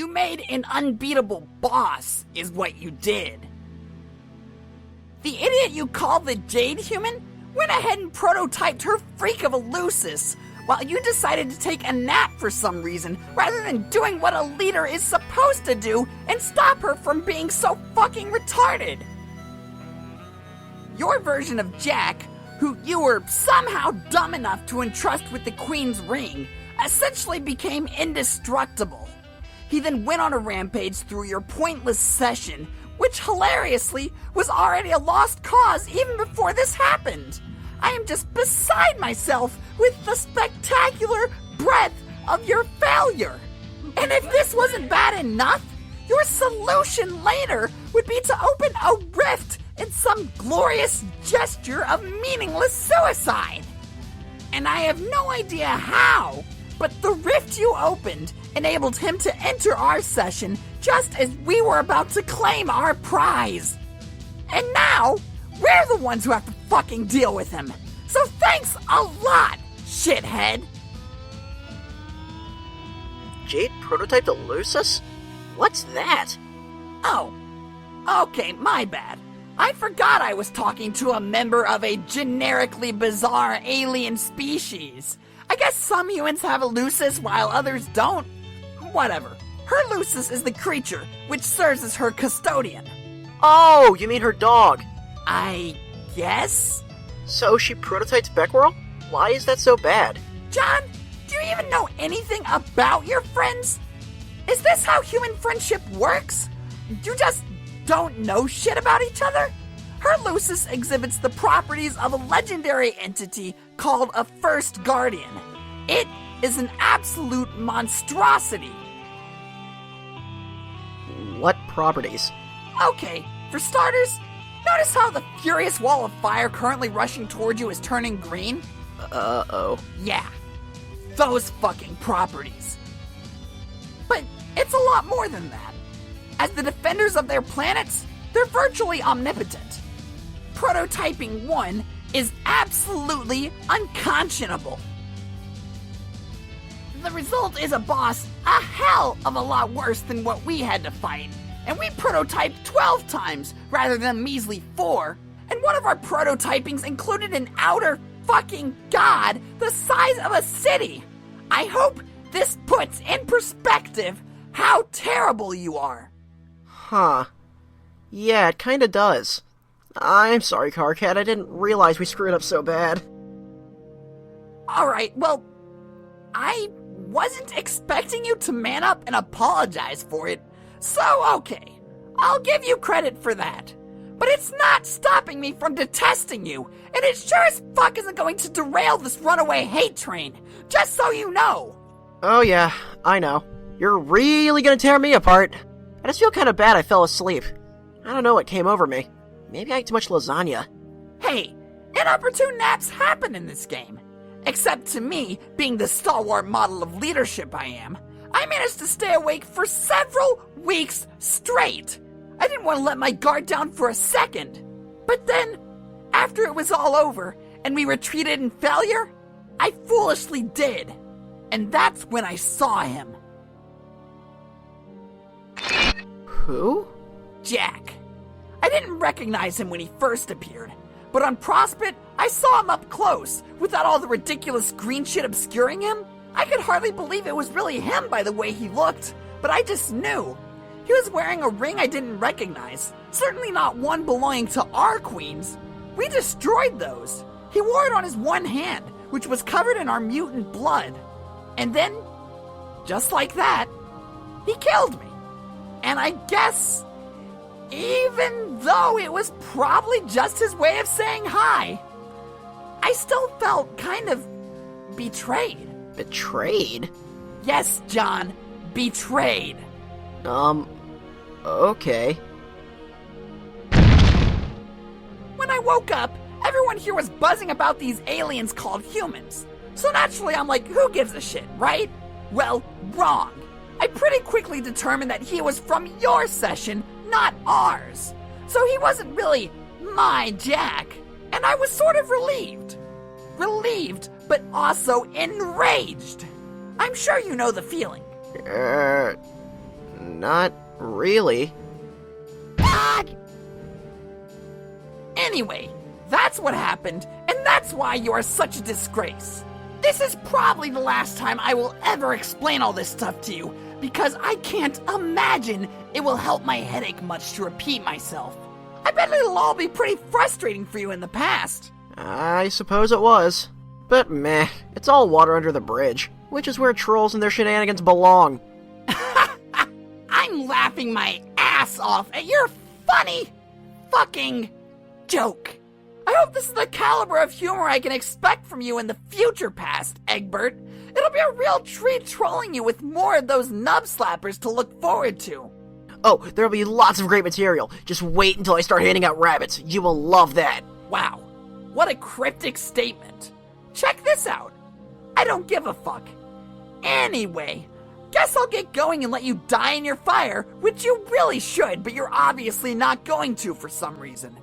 You made an unbeatable boss, is what you did. The idiot you call the Jade Human went ahead and prototyped her freak of a Lucis, while you decided to take a nap for some reason, rather than doing what a leader is supposed to do and stop her from being so fucking retarded. Your version of Jack, who you were somehow dumb enough to entrust with the Queen's ring, essentially became indestructible. He then went on a rampage through your pointless session, which hilariously was already a lost cause even before this happened. I am just beside myself with the spectacular breadth of your failure. And if this wasn't bad enough, your solution later would be to open a rift in some glorious gesture of meaningless suicide. And I have no idea how, but the rift you opened enabled him to enter our session just as we were about to claim our prize. And now, we're the ones who have to fucking deal with him. So thanks a lot, shithead. Jade prototyped a Lucis? What's that? Oh, okay, my bad. I forgot I was talking to a member of a generically bizarre alien species. I guess some humans have a Lucis while others don't. Whatever. Her Lucis is the creature, which serves as her custodian. Oh, you mean her dog? I guess? So she prototyped Becquerel? Why is that so bad? John, do you even know anything about your friends? Is this how human friendship works? You just don't know shit about each other? Her Lucis exhibits the properties of a legendary entity called a First Guardian. It is an absolute monstrosity. What properties? Okay, for starters, notice how the furious wall of fire currently rushing toward you is turning green? Uh-oh. Yeah, those fucking properties. But it's a lot more than that. As the defenders of their planets, they're virtually omnipotent. Prototyping one is absolutely unconscionable. The result is a boss a hell of a lot worse than what we had to fight. And we prototyped 12 times rather than a measly 4. And one of our prototypings included an outer fucking god the size of a city. I hope this puts in perspective how terrible you are. Huh. Yeah, it kinda does. I'm sorry, Karkat, I didn't realize we screwed up so bad. Alright, well, I wasn't expecting you to man up and apologize for it, so okay, I'll give you credit for that. But it's not stopping me from detesting you, and it sure as fuck isn't going to derail this runaway hate train, just so you know. Oh yeah, I know. You're really gonna tear me apart. I just feel kinda bad I fell asleep. I don't know what came over me. Maybe I ate too much lasagna. Hey, inopportune naps happen in this game. Except to me, being the stalwart model of leadership I am, I managed to stay awake for several weeks straight. I didn't want to let my guard down for a second. But then, after it was all over, and we retreated in failure, I foolishly did. And that's when I saw him. Who? Jack. I didn't recognize him when he first appeared, but on Prospect, I saw him up close, without all the ridiculous green shit obscuring him. I could hardly believe it was really him by the way he looked, but I just knew. He was wearing a ring I didn't recognize, certainly not one belonging to our queens. We destroyed those. He wore it on his one hand, which was covered in our mutant blood. And then, just like that, he killed me. And I guess, even though it was probably just his way of saying hi, I still felt kind of betrayed. Betrayed? Yes, John, betrayed. Okay. When I woke up, everyone here was buzzing about these aliens called humans. So naturally I'm like, who gives a shit, right? Well, wrong. I pretty quickly determined that he was from your session, not ours. So he wasn't really my Jack, and I was sort of relieved. Relieved, but also enraged. I'm sure you know the feeling. Not really. God! Anyway, that's what happened, and that's why you are such a disgrace. This is probably the last time I will ever explain all this stuff to you, because I can't imagine it will help my headache much to repeat myself. I bet it'll all be pretty frustrating for you in the past. I suppose it was. But meh, it's all water under the bridge, which is where trolls and their shenanigans belong. I'm laughing my ass off at your funny fucking joke. I hope this is the caliber of humor I can expect from you in the future past, Egbert. It'll be a real treat trolling you with more of those nub slappers to look forward to. Oh, there'll be lots of great material. Just wait until I start handing out rabbits. You will love that. Wow, what a cryptic statement. Check this out. I don't give a fuck. Anyway, guess I'll get going and let you die in your fire, which you really should, but you're obviously not going to for some reason.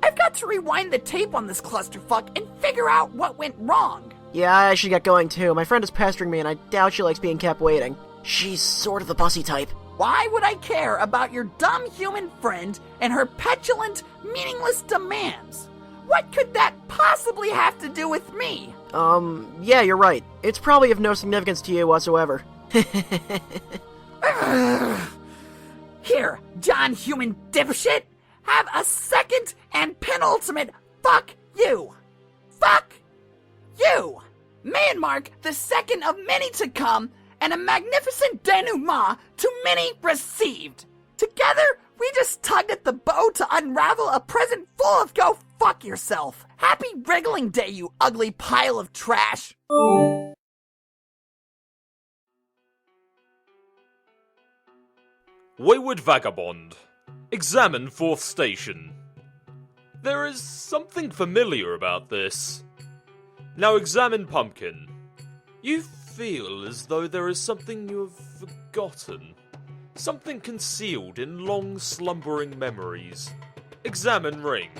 I've got to rewind the tape on this clusterfuck and figure out what went wrong. Yeah, I should get going too. My friend is pestering me and I doubt she likes being kept waiting. She's sort of the bussy type. Why would I care about your dumb human friend and her petulant, meaningless demands? What could that possibly have to do with me? Yeah, you're right. It's probably of no significance to you whatsoever. Here, John human dipshit, have a second and penultimate fuck you. Fuck you. May it mark the second of many to come and a magnificent denouement to many received. Together, we just tugged at the bow to unravel a present full of go fuck yourself. Happy wriggling day, you ugly pile of trash. Wayward Vagabond. Examine 4th station. There is something familiar about this. Now examine Pumpkin. You feel as though there is something you have forgotten. Something concealed in long slumbering memories. Examine Ring.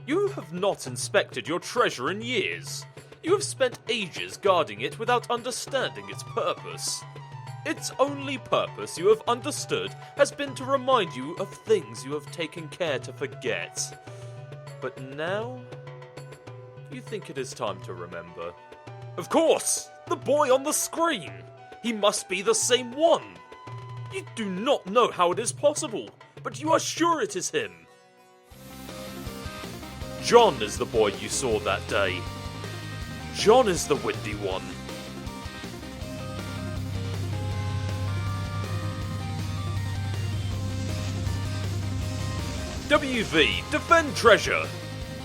You have not inspected your treasure in years. You have spent ages guarding it without understanding its purpose. Its only purpose you have understood has been to remind you of things you have taken care to forget. But now, you think it is time to remember. Of course! The boy on the screen! He must be the same one! You do not know how it is possible, but you are sure it is him. John is the boy you saw that day. John is the windy one. WV, defend treasure!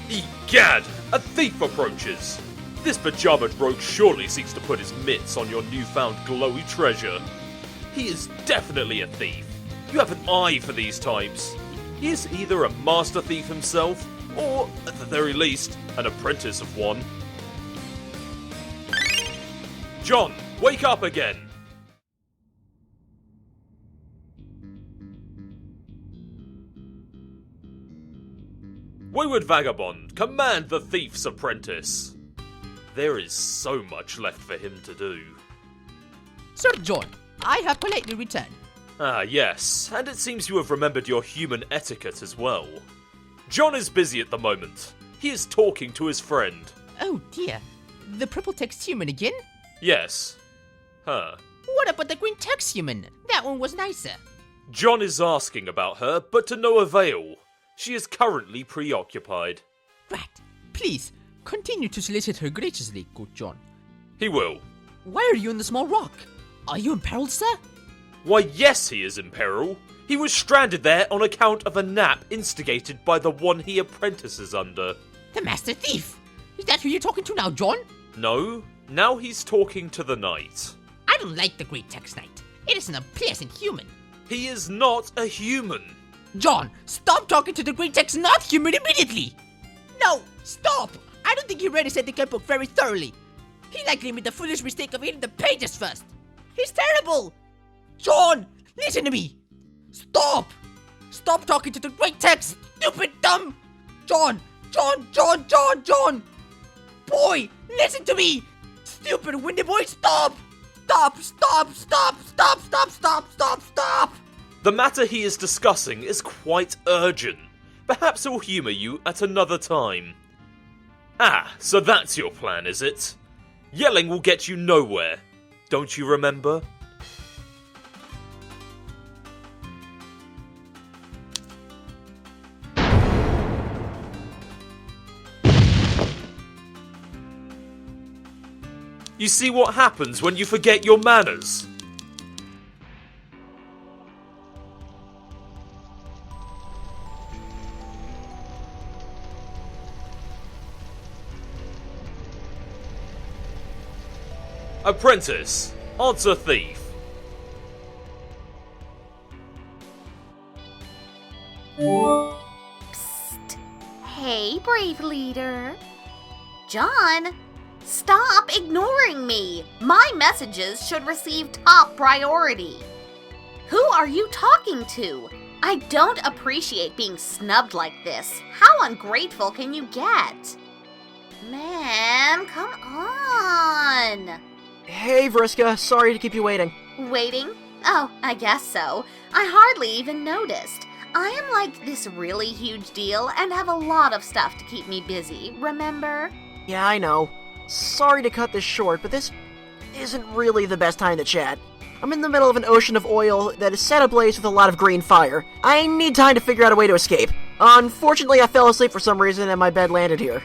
Egad, a thief approaches! This pajamaed rogue surely seeks to put his mitts on your newfound glowy treasure. He is definitely a thief. You have an eye for these types. He is either a master thief himself, or, at the very least, an apprentice of one. John, wake up again! Wayward Vagabond, command the thief's apprentice. There is so much left for him to do. Sir John, I have politely returned. Ah, yes, and it seems you have remembered your human etiquette as well. John is busy at the moment. He is talking to his friend. Oh dear, the purple text human again? Yes. Huh. What about the green text human? That one was nicer. John is asking about her, but to no avail. She is currently preoccupied. Right, please, continue to solicit her graciously, good John. He will. Why are you in the small rock? Are you in peril, sir? Why, yes, he is in peril. He was stranded there on account of a nap instigated by the one he apprentices under. The master thief! Is that who you're talking to now, John? No, now he's talking to the knight. I don't like the great text knight. It isn't a pleasant human. He is not a human. John, stop talking to the great text not human immediately! No, stop! I don't think he read his etiquette book very thoroughly. He likely made the foolish mistake of reading the pages first. He's terrible! John, listen to me! Stop! Stop talking to the great text, stupid dumb! John! Boy, listen to me! Stupid windy boy, stop! Stop! The matter he is discussing is quite urgent. Perhaps he'll humour you at another time. Ah, so that's your plan, is it? Yelling will get you nowhere. Don't you remember? You see what happens when you forget your manners? Apprentice, answer thief. Psst. Hey, brave leader. John, stop ignoring me. My messages should receive top priority. Who are you talking to? I don't appreciate being snubbed like this. How ungrateful can you get? Man, come on. Hey, Vriska, sorry to keep you waiting. Waiting? Oh, I guess so. I hardly even noticed. I am like this really huge deal and have a lot of stuff to keep me busy, remember? Yeah, I know. Sorry to cut this short, but this isn't really the best time to chat. I'm in the middle of an ocean of oil that is set ablaze with a lot of green fire. I need time to figure out a way to escape. Unfortunately, I fell asleep for some reason and my bed landed here.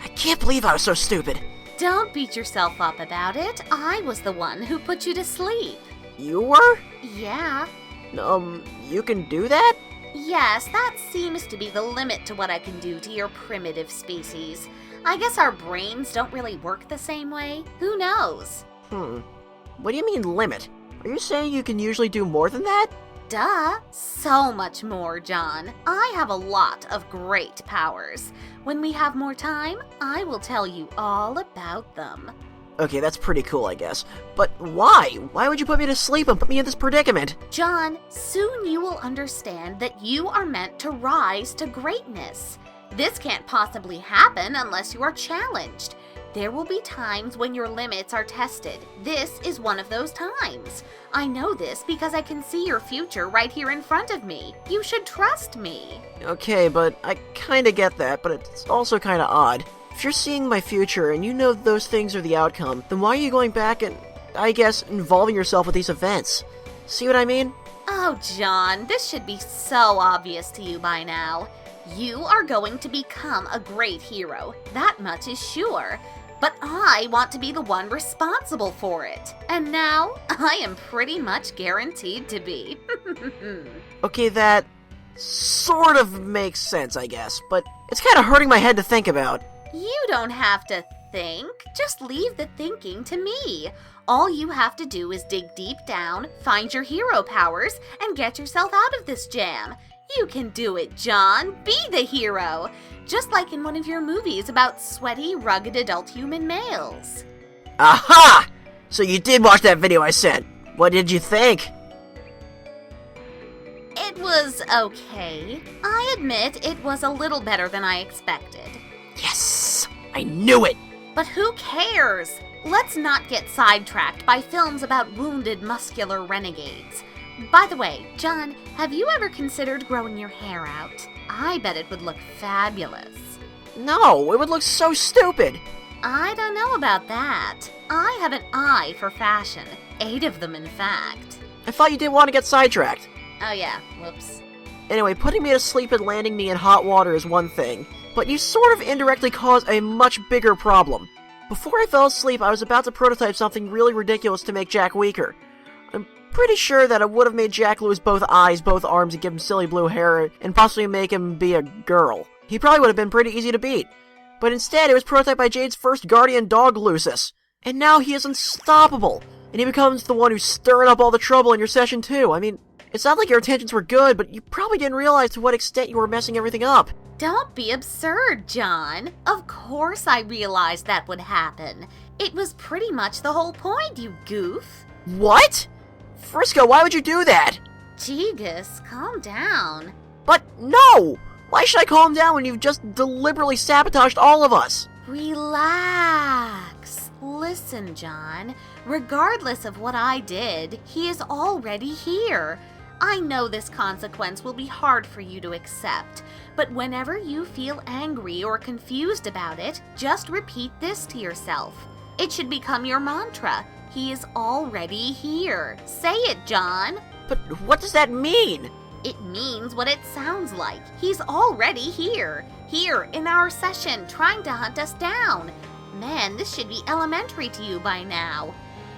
I can't believe I was so stupid. Don't beat yourself up about it. I was the one who put you to sleep. You were? Yeah. You can do that? Yes, that seems to be the limit to what I can do to your primitive species. I guess our brains don't really work the same way. Who knows? What do you mean, limit? Are you saying you can usually do more than that? Duh. So much more, John. I have a lot of great powers. When we have more time, I will tell you all about them. Okay, that's pretty cool, I guess. But why? Why would you put me to sleep and put me in this predicament? John, soon you will understand that you are meant to rise to greatness. This can't possibly happen unless you are challenged. There will be times when your limits are tested. This is one of those times. I know this because I can see your future right here in front of me. You should trust me. Okay, but I kinda get that, but it's also kinda odd. If you're seeing my future and you know those things are the outcome, then why are you going back and, I guess, involving yourself with these events? See what I mean? Oh, John, this should be so obvious to you by now. You are going to become a great hero. That much is sure. But I want to be the one responsible for it. And now, I am pretty much guaranteed to be. Okay, that sort of makes sense, I guess, but it's kinda hurting my head to think about. You don't have to think. Just leave the thinking to me. All you have to do is dig deep down, find your hero powers, and get yourself out of this jam. You can do it, John. Be the hero. Just like in one of your movies about sweaty, rugged adult human males. Aha! So you did watch that video I sent. What did you think? It was okay. I admit it was a little better than I expected. Yes! I knew it! But who cares? Let's not get sidetracked by films about wounded, muscular renegades. By the way, John, have you ever considered growing your hair out? I bet it would look fabulous. No, it would look so stupid! I don't know about that. I have an eye for fashion. 8 of them, in fact. I thought you didn't want to get sidetracked. Oh yeah, whoops. Anyway, putting me to sleep and landing me in hot water is one thing, but you sort of indirectly caused a much bigger problem. Before I fell asleep, I was about to prototype something really ridiculous to make Jack weaker. I'm pretty sure that it would have made Jack lose both eyes, both arms, and give him silly blue hair, and possibly make him be a girl. He probably would have been pretty easy to beat. But instead, it was prototyped by Jade's first guardian dog, Lucis. And now he is unstoppable, and he becomes the one who's stirring up all the trouble in your session too. I mean, it's not like your intentions were good, but you probably didn't realize to what extent you were messing everything up. Don't be absurd, John. Of course I realized that would happen. It was pretty much the whole point, you goof. What? Frisco, why would you do that? Jegus, calm down. But no! Why should I calm down when you've just deliberately sabotaged all of us? Relax. Listen, John. Regardless of what I did, he is already here. I know this consequence will be hard for you to accept, but whenever you feel angry or confused about it, just repeat this to yourself. It should become your mantra. He is already here. Say it, John. But what does that mean? It means what it sounds like. He's already here. Here in our session, trying to hunt us down. Man, this should be elementary to you by now.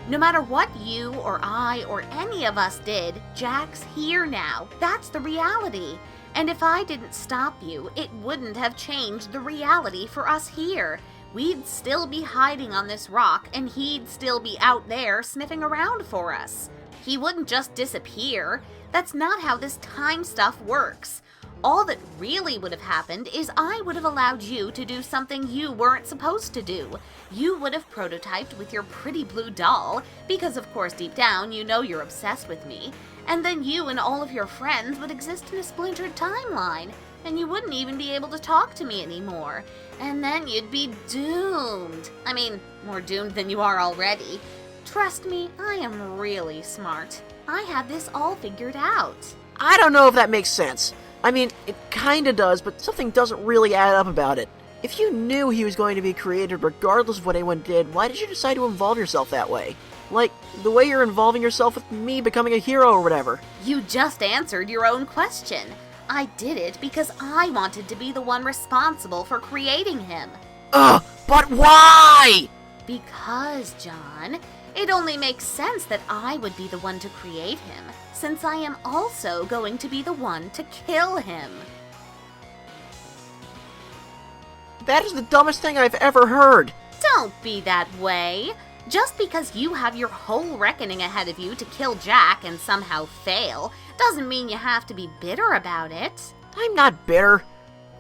No matter what you or I or any of us did, Jack's here now. That's the reality. And if I didn't stop you, it wouldn't have changed the reality for us here. We'd still be hiding on this rock, and he'd still be out there sniffing around for us. He wouldn't just disappear. That's not how this time stuff works. All that really would have happened is I would have allowed you to do something you weren't supposed to do. You would have prototyped with your pretty blue doll, because of course deep down you know you're obsessed with me, and then you and all of your friends would exist in a splintered timeline, and you wouldn't even be able to talk to me anymore. And then you'd be doomed. I mean, more doomed than you are already. Trust me, I am really smart. I have this all figured out. I don't know if that makes sense. I mean, it kinda does, but something doesn't really add up about it. If you knew he was going to be created regardless of what anyone did, why did you decide to involve yourself that way? Like, the way you're involving yourself with me becoming a hero or whatever. You just answered your own question. I did it because I wanted to be the one responsible for creating him. Ugh, but why? Because, John, it only makes sense that I would be the one to create him, since I am also going to be the one to kill him. That is the dumbest thing I've ever heard. Don't be that way. Just because you have your whole reckoning ahead of you to kill Jack and somehow fail, doesn't mean you have to be bitter about it. I'm not bitter.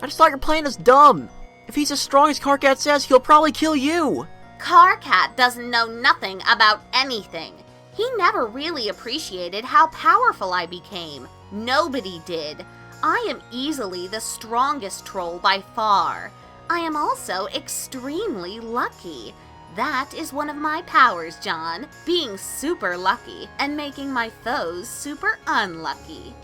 I just thought your plan is dumb. If he's as strong as Karkat says, he'll probably kill you. Karkat doesn't know nothing about anything. He never really appreciated how powerful I became. Nobody did. I am easily the strongest troll by far. I am also extremely lucky. That is one of my powers, John, being super lucky and making my foes super unlucky.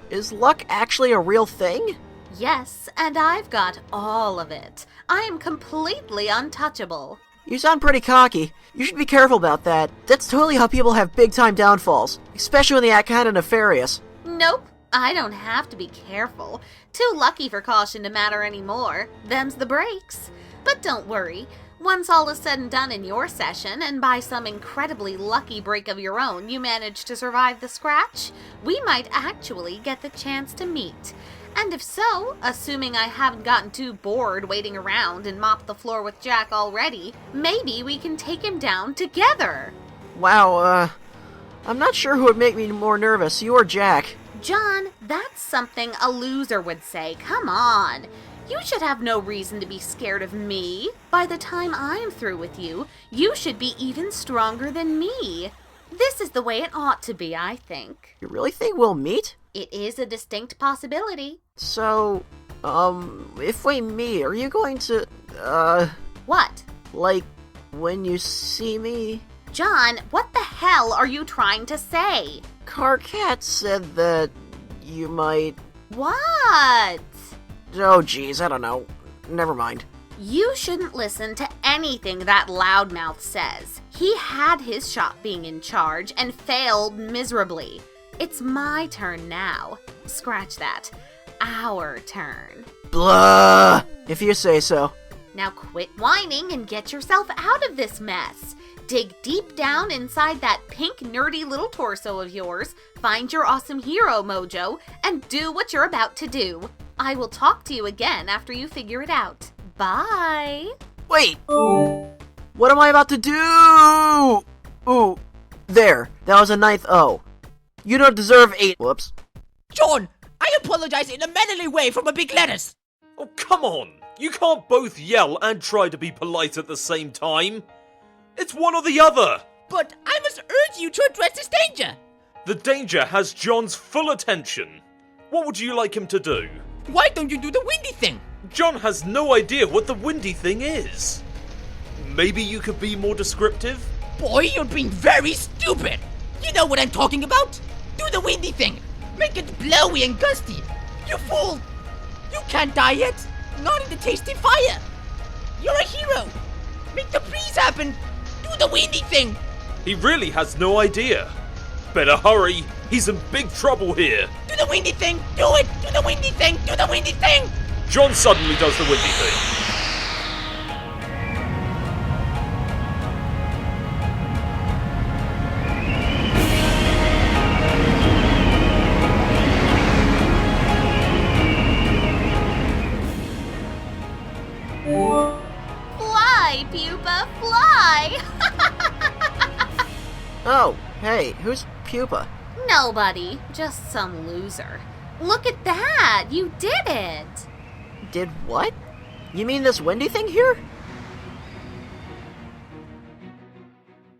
Is luck actually a real thing? Yes, and I've got all of it. I am completely untouchable. You sound pretty cocky. You should be careful about that. That's totally how people have big-time downfalls, especially when they act kinda nefarious. Nope, I don't have to be careful. Too lucky for caution to matter anymore. Them's the breaks. But don't worry. Once all is said and done in your session, and by some incredibly lucky break of your own you manage to survive the scratch, we might actually get the chance to meet. And if so, assuming I haven't gotten too bored waiting around and mopped the floor with Jack already, maybe we can take him down together. Wow, I'm not sure who would make me more nervous, you or Jack. John, that's something a loser would say. Come on. You should have no reason to be scared of me. By the time I'm through with you, you should be even stronger than me. This is the way it ought to be, I think. You really think we'll meet? It is a distinct possibility. So, if we meet, are you going to, What? like, when you see me? John, what the hell are you trying to say? Karkat said that you might... What? Oh, geez, I don't know. Never mind. You shouldn't listen to anything that loudmouth says. He had his shot being in charge and failed miserably. It's my turn now. Scratch that. Our turn. Blah! If you say so. Now quit whining and get yourself out of this mess. Dig deep down inside that pink nerdy little torso of yours, find your awesome hero mojo, and do what you're about to do. I will talk to you again after you figure it out. Bye! Wait! What am I about to do? Ooh, there. That was a 9th O. You don't deserve 8. Whoops. John, I apologize in a mannerly way for my big letters. Oh, come on! You can't both yell and try to be polite at the same time. It's one or the other! But I must urge you to address this danger. The danger has John's full attention. What would you like him to do? Why don't you do the windy thing? John has no idea what the windy thing is. Maybe you could be more descriptive? Boy, you're being very stupid. You know what I'm talking about? Do the windy thing! Make it blowy and gusty! You fool! You can't die yet! Not in the tasty fire! You're a hero! Make the breeze happen! Do the windy thing! He really has no idea. Better hurry, he's in big trouble here. Do the windy thing! Do it! Do the windy thing! Do the windy thing! John suddenly does the windy thing. Fly, Pupa, fly! Oh, hey, who's Pupa? Nobody, just some loser. Look at that! You did it! Did what? You mean this windy thing here?